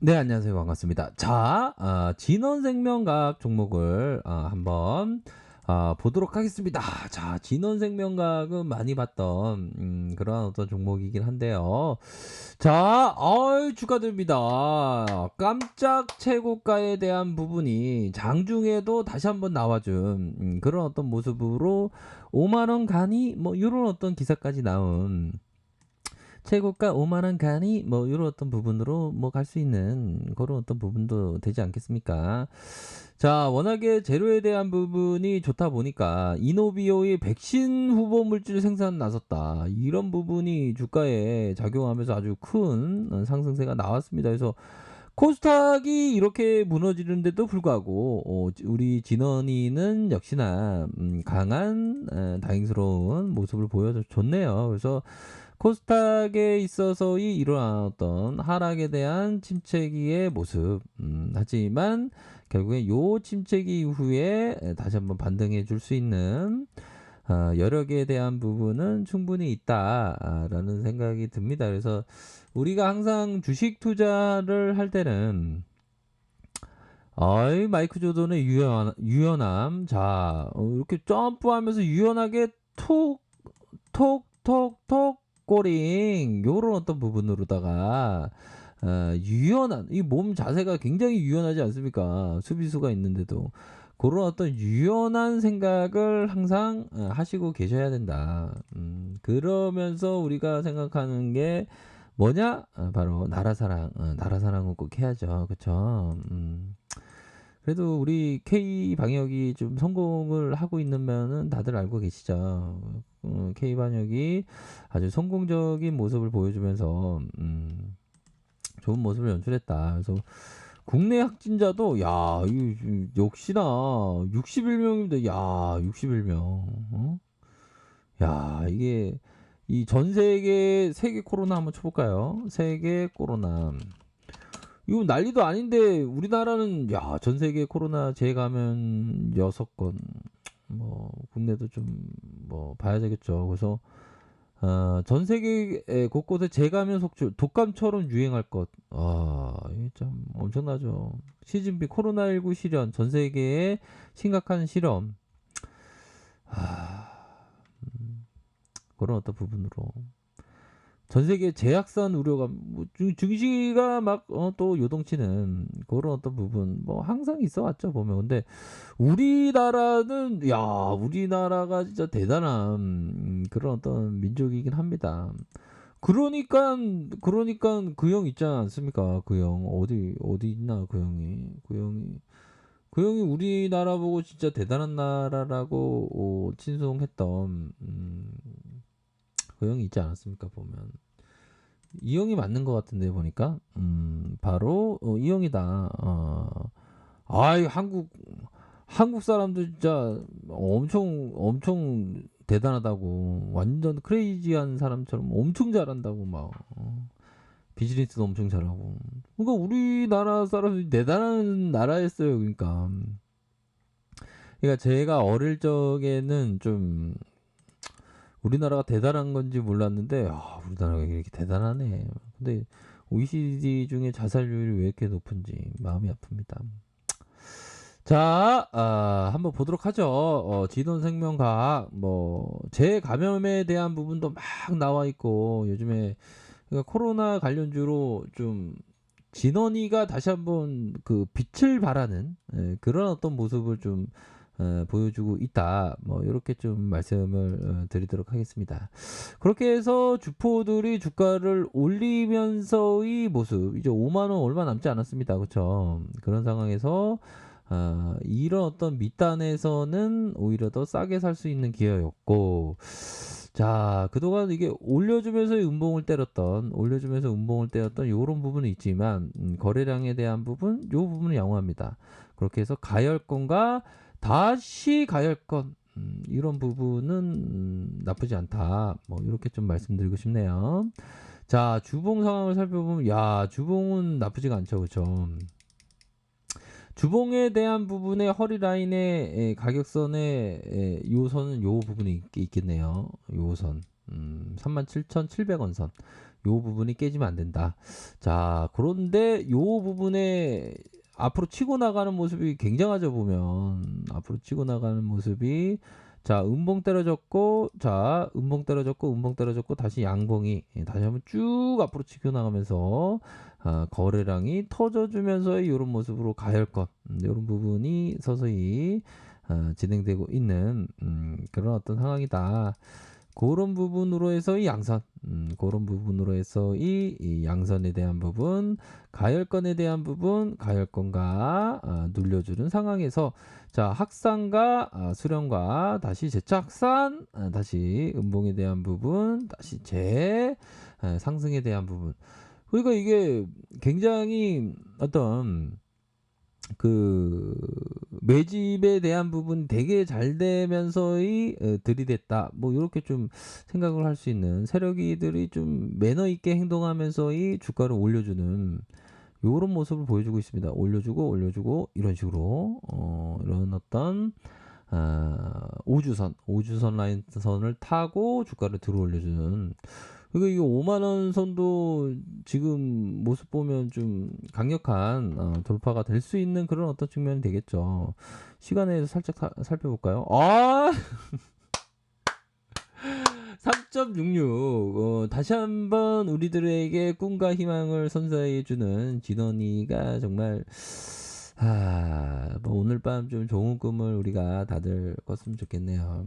네, 안녕하세요. 반갑습니다. 자, 진원생명과학 종목을 한번 보도록 하겠습니다. 자, 진원생명과학은 많이 봤던 그런 어떤 종목이긴 한데요. 자, 축하드립니다. 깜짝 최고가에 대한 부분이 장중에도 다시 한번 나와준 그런 어떤 모습으로 5만 원 가니 뭐 이런 어떤 기사까지 나온 최고가 5만 원 가니 뭐 요런 어떤 부분으로 뭐 갈 수 있는 그런 어떤 부분도 되지 않겠습니까? 자, 워낙에 재료에 대한 부분이 좋다 보니까 이노비오의 백신 후보 물질 생산 나섰다. 이런 부분이 주가에 작용하면서 아주 큰 상승세가 나왔습니다. 그래서 코스닥이 이렇게 무너지는데도 불구하고 우리 진원이는 역시나 강한 다행스러운 모습을 보여서 좋네요. 그래서 코스닥에 있어서의 이러한 어떤 하락에 대한 침체기의 모습, 하지만 결국에 요 침체기 이후에 다시 한번 반등해 줄 수 있는 여력에 대한 부분은 충분히 있다라는 생각이 듭니다. 그래서 우리가 항상 주식 투자를 할 때는 마이크 조던의 유연함. 자, 이렇게 점프하면서 유연하게 톡, 톡, 톡, 톡, 꼬링. 요런 어떤 부분으로다가, 유연한, 이 몸 자세가 굉장히 유연하지 않습니까? 수비수가 있는데도. 그런 어떤 유연한 생각을 항상 하시고 계셔야 된다. 그러면서 우리가 생각하는 게 뭐냐? 바로 나라 사랑. 나라 사랑은 꼭 해야죠. 그쵸? 그래도 우리 K 방역이 좀 성공을 하고 있는 면은 다들 알고 계시죠. K 방역이 아주 성공적인 모습을 보여주면서 좋은 모습을 연출했다. 그래서 국내 확진자도 역시나 61명입니다. 야, 61명. 야, 이게 이 전 세계 코로나 한번 쳐볼까요? 세계 코로나. 이거 난리도 아닌데 우리나라는 전 세계 코로나 재감염 6건. 뭐 국내도 좀 뭐 봐야 되겠죠. 그래서 전 세계 곳곳에 재감염 속출 독감처럼 유행할 것. 이게 참 엄청나죠. 시진핑 코로나19 실현 전 세계의 심각한 실험. 아, 그런 어떤 부분으로 전 세계 제약산 우려가 뭐 증시가 막 또 요동치는 그런 어떤 부분 뭐 항상 있어 왔죠 보면. 근데 우리나라는 우리나라가 진짜 대단한 그런 어떤 민족이긴 합니다. 그러니까 그 형 있지 않습니까? 그 형 어디 있나 그 형이 그 형이 우리나라 보고 진짜 대단한 나라라고 칭송했던 그 형이 있지 않았습니까 보면. 이 형이 맞는 것 같은데 보니까 바로 이 형이다. 한국 사람들 진짜 엄청 대단하다고, 완전 크레이지한 사람처럼 엄청 잘한다고 막 비즈니스도 엄청 잘하고. 그러니까 우리나라 사람이 대단한 나라였어요. 그러니까 제가 어릴 적에는 좀 우리나라가 대단한 건지 몰랐는데 우리나라가 이렇게 대단하네. 근데 OECD 중에 자살률이 왜 이렇게 높은지 마음이 아픕니다. 자, 한번 보도록 하죠. 진원생명과학 뭐 재감염에 대한 부분도 막 나와 있고, 요즘에 그러니까 코로나 관련주로 좀 진원이가 다시 한번 그 빛을 발하는 그런 어떤 모습을 좀 보여주고 있다. 뭐 이렇게 좀 말씀을 드리도록 하겠습니다. 그렇게 해서 주포들이 주가를 올리면서의 모습, 이제 5만 원 얼마 남지 않았습니다. 그렇죠? 그런 상황에서 이런 어떤 밑단에서는 오히려 더 싸게 살 수 있는 기회였고, 자, 그동안 이게 올려주면서 음봉을 때렸던 요런 부분이 있지만, 거래량에 대한 부분, 요 부분은 양호합니다. 그렇게 해서 가열권과 다시 가열권, 이런 부분은 나쁘지 않다. 뭐 이렇게 좀 말씀드리고 싶네요. 자, 주봉 상황을 살펴보면 주봉은 나쁘지가 않죠. 그렇죠? 주봉에 대한 부분의 허리 라인의 가격선의 요선은 요 부분이 있겠네요. 요선. 37,700원 선. 요 부분이 깨지면 안 된다. 자, 그런데 요 부분에 앞으로 치고 나가는 모습이 굉장하죠, 보면. 앞으로 치고 나가는 모습이 자, 음봉 때려졌고, 자, 음봉 때려졌고, 음봉 때려졌고, 다시 양봉이 다시 한번 쭉 앞으로 치고 나가면서 거래량이 터져주면서의 이런 모습으로 가열권 이런 부분이 서서히 진행되고 있는 그런 어떤 상황이다. 그런 부분으로 해서 이 양선, 그런 부분으로 해서 이 양선에 대한 부분, 가열권에 대한 부분, 가열권과 눌려주는 상황에서 자, 확산과 수렴과 다시 재차확산, 다시 음봉에 대한 부분, 다시 상승에 대한 부분. 그러니까 이게 굉장히 어떤 그 매집에 대한 부분 되게 잘 되면서의 들이댔다. 뭐 요렇게 좀 생각을 할 수 있는 세력이들이 좀 매너 있게 행동하면서의 주가를 올려주는 요런 모습을 보여주고 있습니다. 올려주고 이런 식으로 이런 어떤 오주선 라인선을 타고 주가를 들어 올려주는 그리고 이 5만 원 선도 지금 모습 보면 좀 강력한 돌파가 될 수 있는 그런 어떤 측면이 되겠죠. 시간에서 살짝 살펴볼까요? 3.66 다시 한번 우리들에게 꿈과 희망을 선사해주는 진원이가 정말 뭐 오늘 밤 좀 좋은 꿈을 우리가 다들 꿨으면 좋겠네요.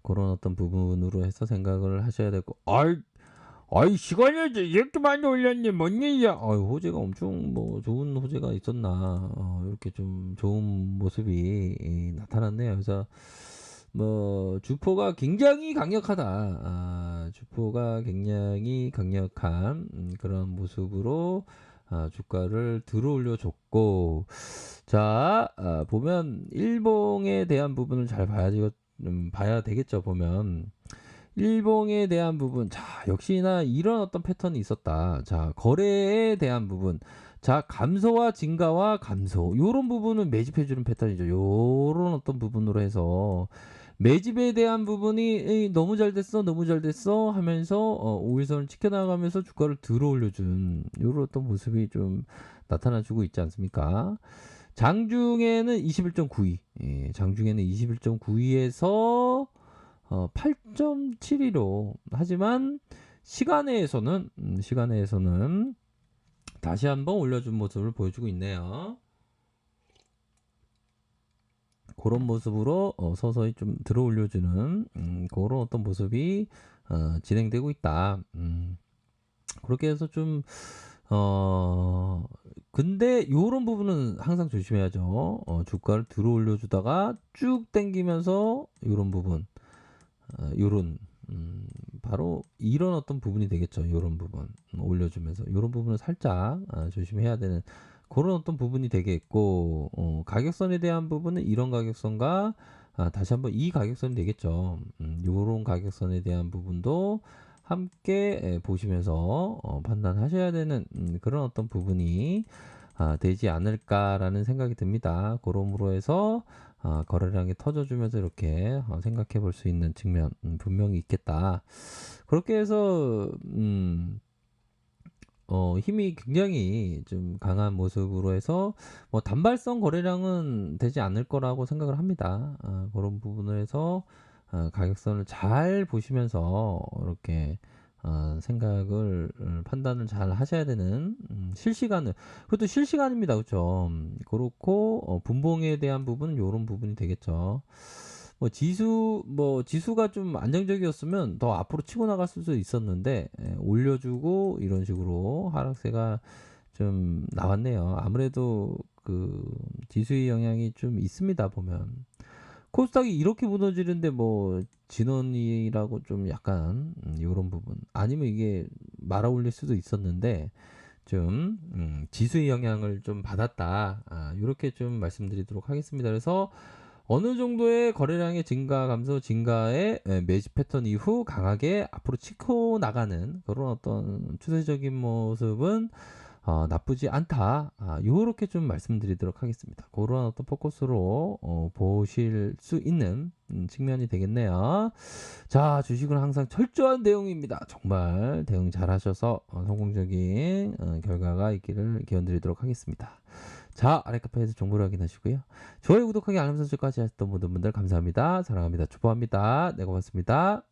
그런 어떤 부분으로 해서 생각을 하셔야 되고 아이 시간을 이렇게 많이 올렸니 뭔 일이야. 호재가 엄청 뭐 좋은 호재가 있었나 이렇게 좀 좋은 모습이 나타났네요. 그래서 뭐 주포가 굉장히 강력하다. 주포가 굉장히 강력한 그런 모습으로 주가를 들어 올려줬고 자 보면 일봉에 대한 부분을 잘 봐야 되겠죠. 보면 일봉에 대한 부분 자 역시나 이런 어떤 패턴이 있었다. 자 거래에 대한 부분 자 감소와 증가와 감소 요런 부분은 매집해주는 패턴이죠. 요런 어떤 부분으로 해서 매집에 대한 부분이 너무 잘 됐어 하면서 5일선을 지켜나가면서 주가를 들어 올려준 요런 어떤 모습이 좀 나타나주고 있지 않습니까? 장중에는 21.92 장중에는 21.92에서 8.72로 하지만 시간에서는 다시 한번 올려준 모습을 보여주고 있네요. 그런 모습으로 서서히 좀 들어 올려주는 그런 어떤 모습이 진행되고 있다. 그렇게 해서 좀 근데 요런 부분은 항상 조심해야죠. 주가를 들어 올려주다가 쭉 당기면서 요런 부분 요런 바로 이런 어떤 부분이 되겠죠. 요런 부분 올려주면서 요런 부분을 살짝 조심해야 되는 그런 어떤 부분이 되겠고 가격선에 대한 부분은 이런 가격선과 다시 한번 이 가격선이 되겠죠. 요런 가격선에 대한 부분도 함께 보시면서 판단하셔야 되는 그런 어떤 부분이 되지 않을까라는 생각이 듭니다. 그러므로 해서 거래량이 터져주면서 이렇게 생각해 볼 수 있는 측면 분명히 있겠다. 그렇게 해서 힘이 굉장히 좀 강한 모습으로 해서 뭐 단발성 거래량은 되지 않을 거라고 생각을 합니다. 그런 부분을 해서 가격선을 잘 보시면서 이렇게 생각을 판단을 잘 하셔야 되는 실시간을 그것도 실시간입니다. 그렇죠? 그렇고 분봉에 대한 부분은 이런 부분이 되겠죠. 지수가 좀 안정적이었으면 더 앞으로 치고 나갈 수도 있었는데 올려주고 이런 식으로 하락세가 좀 나왔네요. 아무래도 그 지수의 영향이 좀 있습니다. 보면 코스닥이 이렇게 무너지는데 뭐 진원이라고 좀 약간 이런 부분 아니면 이게 말아 올릴 수도 있었는데 좀 지수의 영향을 좀 받았다. 이렇게 좀 말씀드리도록 하겠습니다. 그래서 어느 정도의 거래량의 증가 감소 증가의 매집 패턴 이후 강하게 앞으로 치고 나가는 그런 어떤 추세적인 모습은 나쁘지 않다. 요렇게 좀 말씀드리도록 하겠습니다. 고런 어떤 포커스로 보실 수 있는 측면이 되겠네요. 자, 주식은 항상 철저한 대응입니다. 정말 대응 잘하셔서 성공적인 결과가 있기를 기원드리도록 하겠습니다. 자, 아래 카페에서 정보를 확인하시고요. 좋아요, 구독하기, 알람 설정까지 하셨던 모든 분들 감사합니다. 사랑합니다. 축복합니다. 네, 고맙습니다.